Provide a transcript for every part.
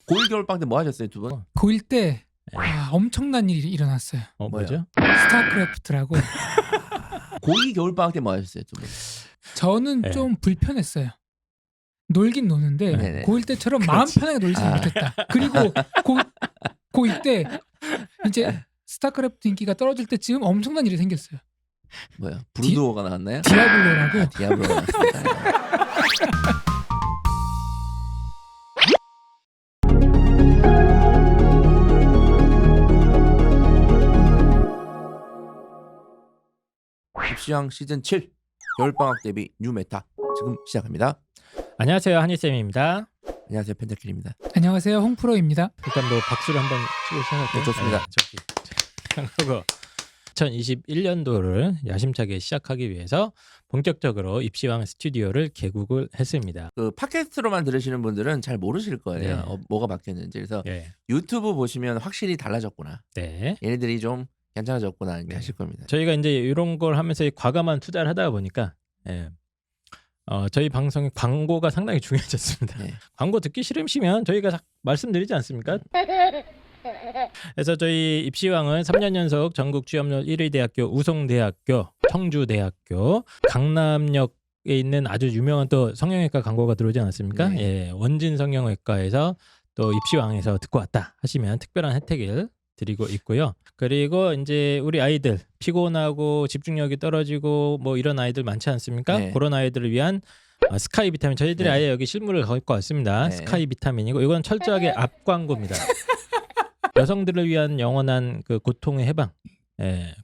고1 겨울방학 때 뭐 하셨어요, 두 분? 고1 때 엄청난 일이 일어났어요. 뭐죠? 스타크래프트라고. 고2 겨울방학 때 뭐 하셨어요, 두 분? 저는 네. 좀 불편했어요. 놀긴 노는데 네네. 고1 때처럼 마음 편하게 놀지는 못했다. 그리고 고2 때 이제 스타크래프트 인기가 떨어질 때쯤 엄청난 일이 생겼어요. 뭐야? 브루도어가 나왔나요? 디아블로라고. 디아블로가 나왔습니다. 입시왕 시즌 7 겨울방학 대비 뉴 메타 지금 시작합니다. 안녕하세요, 한희쌤입니다. 안녕하세요, 펜타킬입니다. 안녕하세요, 홍프로입니다. 일단 뭐 박수를 한번 치고 시작할게요. 네, 좋습니다. 하고 2021년도를 야심차게 시작하기 위해서 본격적으로 입시왕 스튜디오를 개국을 했습니다. 그 팟캐스트로만 들으시는 분들은 잘 모르실 거예요. 네. 뭐가 바뀌었는지. 그래서 예, 유튜브 보시면 확실히 달라졌구나. 네. 얘네들이 좀 괜찮아졌구나 이렇게 네. 하실 겁니다. 저희가 이제 이런 걸 하면서 과감한 투자를 하다 보니까 저희 방송의 광고가 상당히 중요해졌습니다. 네. 광고 듣기 싫으시면 저희가 말씀드리지 않습니까? 그래서 저희 입시왕은 3년 연속 전국 취업률 1위 대학교 우송대학교, 청주대학교, 강남역에 있는 아주 유명한 또 성형외과 광고가 들어오지 않았습니까? 네. 예, 원진 성형외과에서 또 입시왕에서 듣고 왔다 하시면 특별한 혜택을 드리고 있고요. 그리고 이제 우리 아이들 피곤하고 집중력이 떨어지고 뭐 이런 아이들 많지 않습니까? 네. 그런 아이들을 위한 스카이 비타민 저희들이 네. 아예 여기 실물을 갖고 왔습니다. 네. 스카이 비타민이고 이건 철저하게 앞 광고입니다. 여성들을 위한 영원한 그 고통의 해방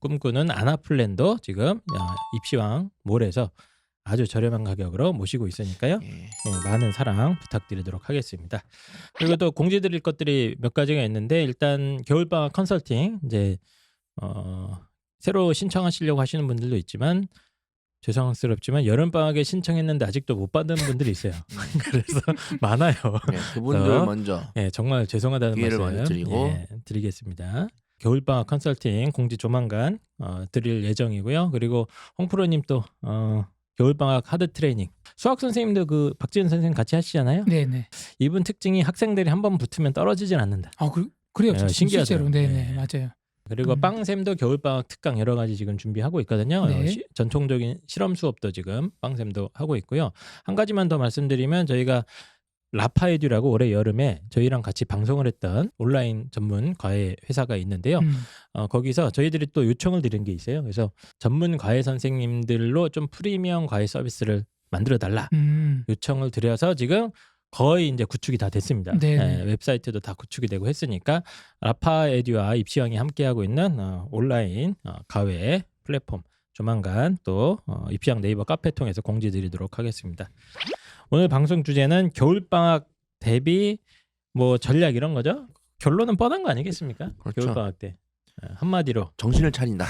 꿈꾸는 아나플랜도 지금 입시왕 몰에서 아주 저렴한 가격으로 모시고 있으니까요. 예. 많은 사랑 부탁드리도록 하겠습니다. 그리고 또 공지드릴 것들이 몇 가지가 있는데 일단 겨울방학 컨설팅 이제 새로 신청하시려고 하시는 분들도 있지만 죄송스럽지만 여름방학에 신청했는데 아직도 못 받은 분들이 있어요. 그래서 많아요. 네, 그분들 그래서 먼저 정말 죄송하다는 기회를 말씀 먼저 드리고 드리겠습니다. 겨울방학 컨설팅 공지 조만간 드릴 예정이고요. 그리고 홍프로님 또 겨울방학 하드 트레이닝 수학 선생님도 그 박지은 선생님 같이 하시잖아요. 네네. 이분 특징이 학생들이 한번 붙으면 떨어지진 않는다. 그래요. 네, 신기하죠. 실제로. 네네, 네. 맞아요. 그리고 빵쌤도 겨울방학 특강 여러 가지 지금 준비하고 있거든요. 네. 전통적인 실험 수업도 지금 빵쌤도 하고 있고요. 한 가지만 더 말씀드리면 저희가 라파에듀라고 올해 여름에 저희랑 같이 방송을 했던 온라인 전문 과외 회사가 있는데요. 거기서 저희들이 또 요청을 드린 게 있어요. 그래서 전문 과외 선생님들로 좀 프리미엄 과외 서비스를 만들어 달라 요청을 드려서 지금 거의 이제 구축이 다 됐습니다. 네네. 웹사이트도 다 구축이 되고 했으니까 라파에듀와 입시왕이 함께하고 있는 온라인 과외 플랫폼 조만간 또 입시왕 네이버 카페 통해서 공지드리도록 하겠습니다. 오늘 방송 주제는 겨울방학 대비 뭐 전략 이런 거죠. 결론은 뻔한 거 아니겠습니까? 그렇죠. 겨울방학 때 한마디로 정신을 차린다.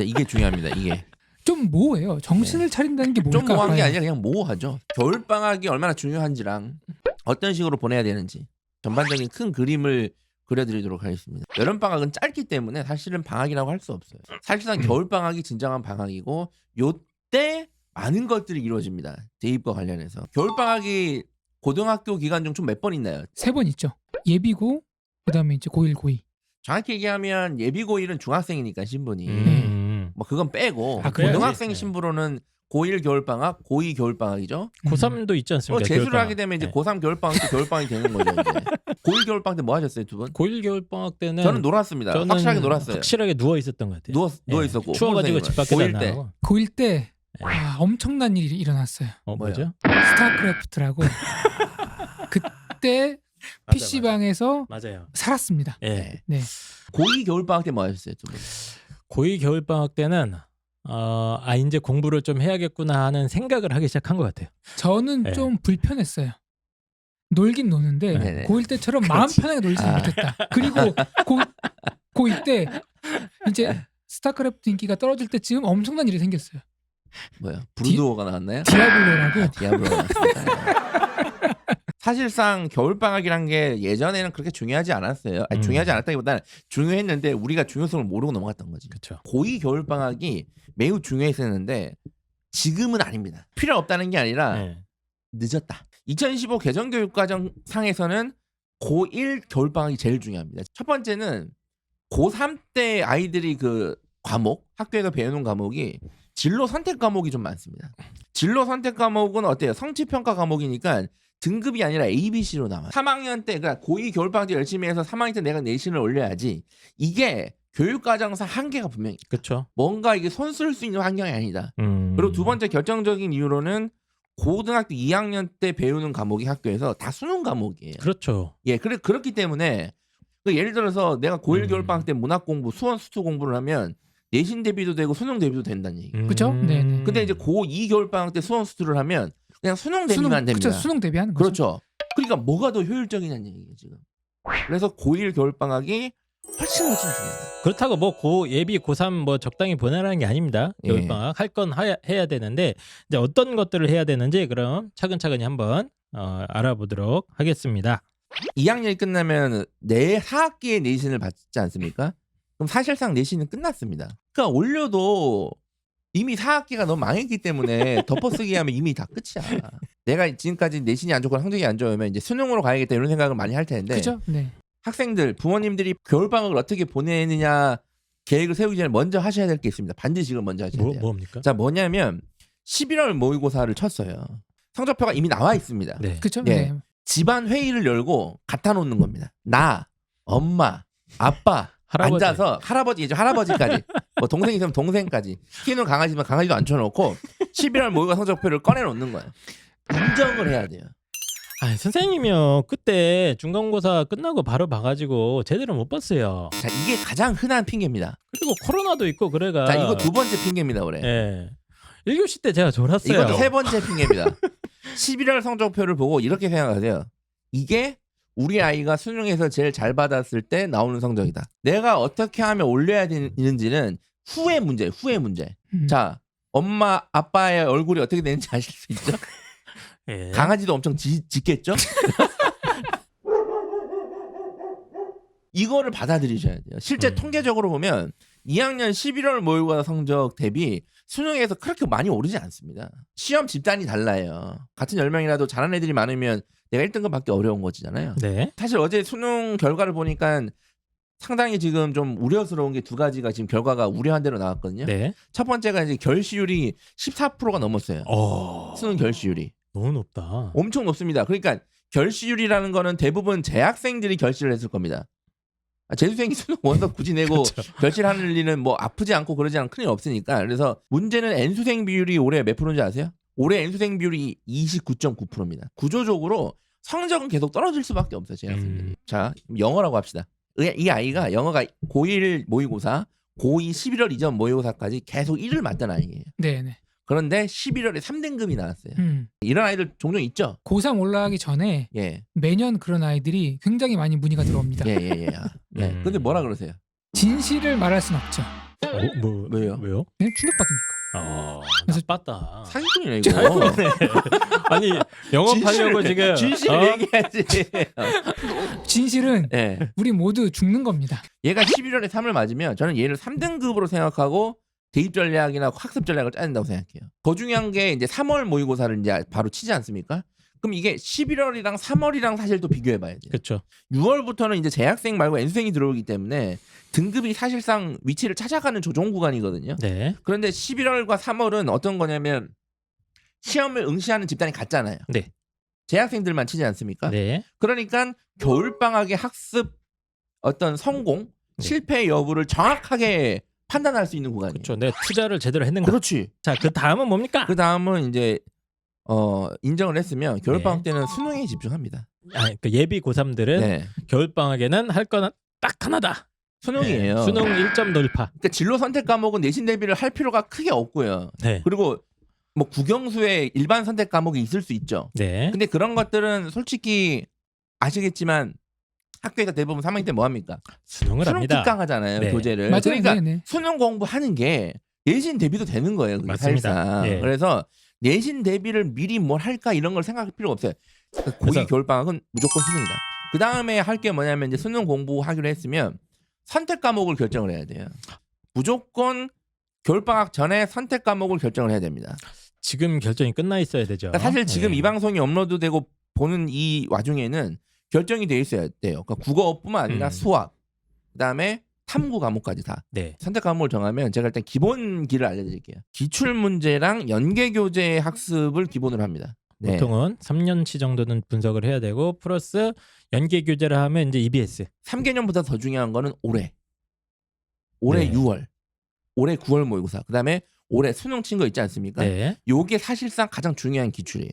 이게 중요합니다. 이게 좀 모호해요. 정신을 차린다는 게 좀 뭘까? 모호한 게 아니라 그냥 모호하죠. 겨울방학이 얼마나 중요한지랑 어떤 식으로 보내야 되는지 전반적인 큰 그림을 그려드리도록 하겠습니다. 여름방학은 짧기 때문에 사실은 방학이라고 할 수 없어요. 사실상 겨울방학이 진정한 방학이고 요때 많은 것들이 이루어집니다. 대입과 관련해서. 겨울방학이 고등학교 기간 중 총 몇 번 있나요? 3번 있죠. 예비고 그다음에 이제 고1, 고2. 정확히 얘기하면 예비 고1은 중학생이니까 신분이 뭐 그건 빼고 그래야지. 고등학생 네. 신분으로는 고1 겨울방학, 고2 겨울방학이죠. 고3도 있지 않습니까? 재수를 겨울방학. 하게 되면 이제 네. 고3 겨울방학도 겨울방학이 되는 거죠. 이제. 고1 겨울방학 때 뭐 하셨어요, 두 분? 고1 겨울방학 때는 저는 놀았습니다. 저는 확실하게 놀았어요. 확실하게 누워 있었던 것 같아요. 누워 있었고 추워가지고 집 밖에 고1 안 때 나가고. 고1 때 엄청난 일이 일어났어요. 뭐죠? 스타크래프트라고. 그때 PC방에서 맞아요. 살았습니다. 예. 네. 고2 겨울방학 때 뭐 하셨어요, 두 분? 고2 겨울방학 때는 이제 공부를 좀 해야겠구나 하는 생각을 하기 시작한 것 같아요. 저는 네. 좀 불편했어요. 놀긴 노는데 네네. 고1 때처럼 마음 편하게 놀지는 못했다. 그리고 고2 때 이제 스타크래프트 인기가 떨어질 때쯤 엄청난 일이 생겼어요. 뭐야? 브루도어가 나왔나요? 디아블로라고. 디아블로가 나왔습니다. 사실상 겨울방학이란 게 예전에는 그렇게 중요하지 않았어요. 아니, 중요하지 않았다기보다는 중요했는데 우리가 중요성을 모르고 넘어갔던 거지. 그렇죠. 고2 겨울방학이 매우 중요했었는데 지금은 아닙니다. 필요 없다는 게 아니라 네. 늦었다. 2015 개정교육과정 상에서는 고1 겨울방학이 제일 중요합니다. 첫 번째는 고3 때 아이들이 그 과목, 학교에서 배우는 과목이 진로 선택 과목이 좀 많습니다. 진로 선택 과목은 어때요? 성취평가 과목이니까 등급이 아니라 ABC로 나와요. 3학년 때, 그러니까 고2 겨울방학 때 열심히 해서 3학년 때 내가 내신을 올려야지. 이게 교육과정상 한계가 분명히 있다. 그렇죠. 뭔가 이게 손 쓸 수 있는 환경이 아니다. 그리고 두 번째 결정적인 이유로는 고등학교 2학년 때 배우는 과목이 학교에서 다 수능 과목이에요. 그렇죠. 예, 그렇기 때문에 예를 들어서 내가 고1 겨울방학 때 문학 공부, 수원 수투 공부를 하면 내신 대비도 되고 수능 대비도 된다는 얘기예요. 그죠? 네네. 근데 이제 고2 겨울방학 때 수원 수투를 하면 그냥 수능 대비만 됩니다. 그쵸, 수능 대비하는 거죠. 그렇죠. 그러니까 뭐가 더 효율적이냐는 얘기예요, 지금. 그래서 고1 겨울방학이 훨씬 중요해요. 그렇다고 뭐 고 예비 고3 뭐 적당히 보내라는 게 아닙니다. 예. 겨울방학 할 건 해야 되는데 이제 어떤 것들을 해야 되는지 그럼 차근차근히 한번 알아보도록 하겠습니다. 2학년이 끝나면 내 4학기의 내신을 받지 않습니까? 그럼 사실상 내신은 끝났습니다. 그러니까 올려도 이미 4학기가 너무 망했기 때문에 덮어쓰기 하면 이미 다 끝이야. 내가 지금까지 내신이 안 좋고 성적이 안 좋으면 이제 수능으로 가야겠다 이런 생각을 많이 할 텐데 그죠? 네. 학생들, 부모님들이 겨울방학을 어떻게 보내느냐 계획을 세우기 전에 먼저 하셔야 될 게 있습니다. 반드시 이걸 먼저 하셔야 돼요. 뭡니까? 자, 뭐냐면 11월 모의고사를 쳤어요. 성적표가 이미 나와 있습니다. 네. 그죠? 예. 네. 집안 회의를 열고 갖다 놓는 겁니다. 나, 엄마, 아빠 할아버지. 앉아서 할아버지죠. 할아버지까지. 뭐 동생 있으면 동생까지. 키우는 강아지면 강아지도 앉혀놓고 11월 모의고사 성적표를 꺼내 놓는 거예요. 인정을 해야 돼요. 아, 선생님이요. 그때 중간고사 끝나고 바로 봐가지고 제대로 못 봤어요. 자, 이게 가장 흔한 핑계입니다. 그리고 코로나도 있고 그래가. 자, 이거 두 번째 핑계입니다, 올해. 예. 1교시 때 제가 졸았어요. 이것도 세 번째 핑계입니다. 11월 성적표를 보고 이렇게 생각하세요. 이게 우리 아이가 수능에서 제일 잘 받았을 때 나오는 성적이다. 내가 어떻게 하면 올려야 되는지는 후의 문제, 후의 문제. 자, 엄마, 아빠의 얼굴이 어떻게 되는지 아실 수 있죠? 예. 강아지도 엄청 짖겠죠? 이거를 받아들이셔야 돼요. 실제 통계적으로 보면 2학년 11월 모의고사 성적 대비 수능에서 그렇게 많이 오르지 않습니다. 시험 집단이 달라요. 같은 10명이라도 잘하는 애들이 많으면 내가 1등급 받기 어려운 거잖아요. 네. 사실 어제 수능 결과를 보니까 상당히 지금 좀 우려스러운 게 두 가지가 지금 결과가 우려한 대로 나왔거든요. 네. 첫 번째가 이제 결시율이 14%가 넘었어요. 수능 결시율이. 너무 높다. 엄청 높습니다. 그러니까 결시율이라는 거는 대부분 재학생들이 결시를 했을 겁니다. 재수생이 수능 원서 굳이 내고 결실하는 일은 뭐 아프지 않고 그러지 않은 큰일 없으니까. 그래서 문제는 N수생 비율이 올해 몇 프로인지 아세요? 올해 N수생 비율이 29.9%입니다. 구조적으로 성적은 계속 떨어질 수밖에 없어요, 재학생들이. 자, 영어라고 합시다. 이 아이가 영어가 고1 모의고사, 고2 11월 이전 모의고사까지 계속 1을 맞던 아이예요. 네네. 그런데 11월에 3등급이 나왔어요. 이런 아이들 종종 있죠? 고3 올라가기 전에 예. 매년 그런 아이들이 굉장히 많이 문의가 들어옵니다. 예. 네. 근데 뭐라 그러세요? 진실을 말할 순 없죠. 왜요? 왜요? 그냥 충격받으니까. 그래서 빠다. 사기꾼이네 이거. 아니 영업하려고 지금 진실 얘기하지. 진실은 예. 우리 모두 죽는 겁니다. 얘가 11월에 3을 맞으면 저는 얘를 3등급으로 생각하고 대입 전략이나 학습 전략을 짜야 된다고 생각해요. 더 중요한 게 이제 3월 모의고사를 이제 바로 치지 않습니까? 그럼 이게 11월이랑 3월이랑 사실 또 비교해봐야 돼요. 그렇죠. 6월부터는 이제 재학생 말고 N수생이 들어오기 때문에 등급이 사실상 위치를 찾아가는 조정 구간이거든요. 네. 그런데 11월과 3월은 어떤 거냐면 시험을 응시하는 집단이 같잖아요. 네. 재학생들만 치지 않습니까? 네. 그러니까 겨울방학의 학습 어떤 성공, 실패 여부를 정확하게 판단할 수 있는 구간이에요. 그렇죠. 내 투자를 제대로 했는가. 그렇지. 자, 그 다음은 뭡니까? 그 다음은 이제 인정을 했으면 겨울방학 때는 수능에 집중합니다. 그 예비 고3들은 네. 겨울방학에는 할 거는 딱 하나다. 수능이에요. 네. 수능 1점 돌파. 그러니까 진로 선택 과목은 내신 대비를 할 필요가 크게 없고요. 네. 그리고 뭐 국영수에 일반 선택 과목이 있을 수 있죠. 네. 근데 그런 것들은 솔직히 아시겠지만 학교에서 대부분 3학년 때 뭐 합니까? 수능을 수능 합니다. 특강하잖아요. 네. 교재를. 맞아요. 그러니까 네네. 수능 공부하는 게 내신 대비도 되는 거예요. 그게 맞습니다. 사실상. 예. 그래서 내신 대비를 미리 뭘 할까 이런 걸 생각할 필요가 없어요. 고2 그래서- 겨울방학은 무조건 수능이다. 그 다음에 할 게 뭐냐면 이제 수능 공부하기로 했으면 선택 과목을 결정을 해야 돼요. 무조건 겨울방학 전에 선택 과목을 결정을 해야 됩니다. 지금 결정이 끝나 있어야 되죠. 그러니까 사실 지금 네. 이 방송이 업로드되고 보는 이 와중에는 결정이 돼 있어야 돼요. 그러니까 국어뿐만 아니라 수학, 그다음에 탐구 과목까지 다. 네. 선택 과목을 정하면 제가 일단 기본 길을 알려드릴게요. 기출 문제랑 연계 교재 학습을 기본으로 합니다. 네. 보통은 3년치 정도는 분석을 해야 되고 플러스 연계 교재를 하면 이제 EBS. 3개년보다 더 중요한 거는 올해 네. 6월, 올해 9월 모의고사, 그다음에 올해 수능 친 거 있지 않습니까? 네. 요게 사실상 가장 중요한 기출이에요.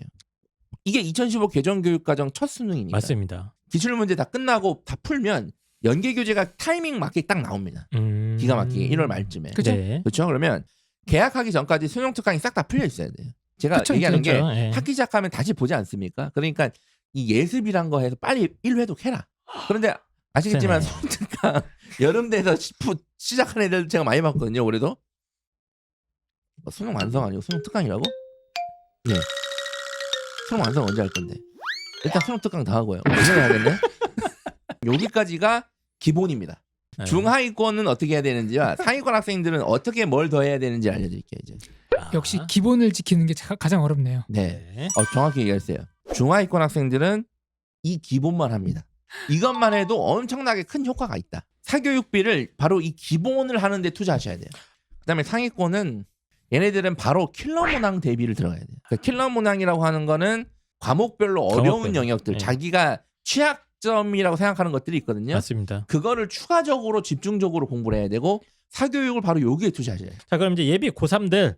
이게 2015 개정교육과정 첫 수능이니까. 맞습니다. 기출 문제 다 끝나고 다 풀면 연계 교재가 타이밍 맞게 딱 나옵니다. 기가 막히게 1월 말쯤에. 그죠? 네. 그렇죠? 그러면 개학하기 전까지 수능 특강이 싹 다 풀려 있어야 돼요. 제가 그쵸, 얘기하는 게 그렇죠. 예. 학기 시작하면 다시 보지 않습니까? 그러니까 이 예습이란 거 해서 빨리 1회독 해라. 그런데 아시겠지만 네. 수능 특강 여름 돼서 시작한 애들 제가 많이 봤거든요. 올해도. 수능 완성 아니고 수능 특강이라고? 예. 수능 완성 언제 할 건데? 일단 수능 특강 다 하고요. 내년에 하겠네. 여기까지가 기본입니다. 네. 중하위권은 어떻게 해야 되는지와 상위권 학생들은 어떻게 뭘 더 해야 되는지 알려드릴게요. 이제. 역시 기본을 지키는 게 가장 어렵네요. 네. 네. 정확히 얘기했어요. 중하위권 학생들은 이 기본만 합니다. 이것만 해도 엄청나게 큰 효과가 있다. 사교육비를 바로 이 기본을 하는 데 투자하셔야 돼요. 그다음에 상위권은 얘네들은 바로 킬러 문항 대비를 들어가야 돼요. 그러니까 킬러 문항이라고 하는 거는 과목별로 어려운 과목별로. 영역들, 네. 자기가 취약점이라고 생각하는 것들이 있거든요. 맞습니다. 그거를 추가적으로 집중적으로 공부를 해야 되고 사교육을 바로 여기에 투자하셔야 돼요. 자, 그럼 이제 예비 고3들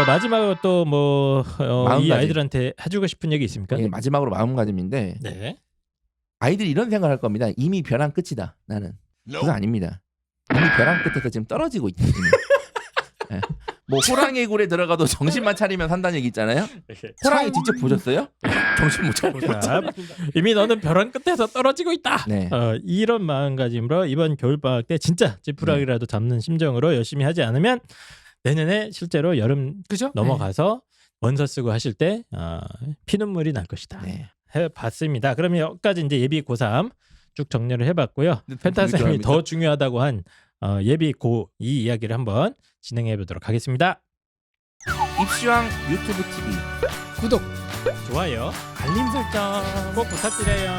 마지막으로 또 뭐 이 마음가짐. 아이들한테 해주고 싶은 얘기 있습니까? 이게 마지막으로 마음가짐인데 네. 아이들이 이런 생각을 할 겁니다. 이미 벼랑 끝이다. 나는. 그거 아닙니다. 이미 벼랑 끝에서 지금 떨어지고 있다. 이미. 예. 뭐 호랑이 굴에 들어가도 정신만 차리면 산다는 얘기 있잖아요. 호랑이 직접 보셨어요? 정신 못 차리고. 자, 이미 너는 벼랑 끝에서 떨어지고 있다. 네. 이런 마음가짐으로 이번 겨울방학 때 진짜 지푸라기라도 잡는 심정으로 열심히 하지 않으면 내년에 실제로 여름 그죠? 넘어가서 원서 쓰고 하실 때 피눈물이 날 것이다. 네. 해봤습니다. 그러면 여기까지 이제 예비 고3 쭉 정리를 해봤고요. 네, 펜타쌤이 재밌더랍니다. 더 중요하다고 한 예비 고2 이야기를 한번 진행해 보도록 하겠습니다. 입시왕 유튜브 TV. 구독. 좋아요, 알림 설정 꼭 부탁드려요.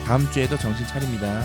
다음 주에도 정신 차립니다.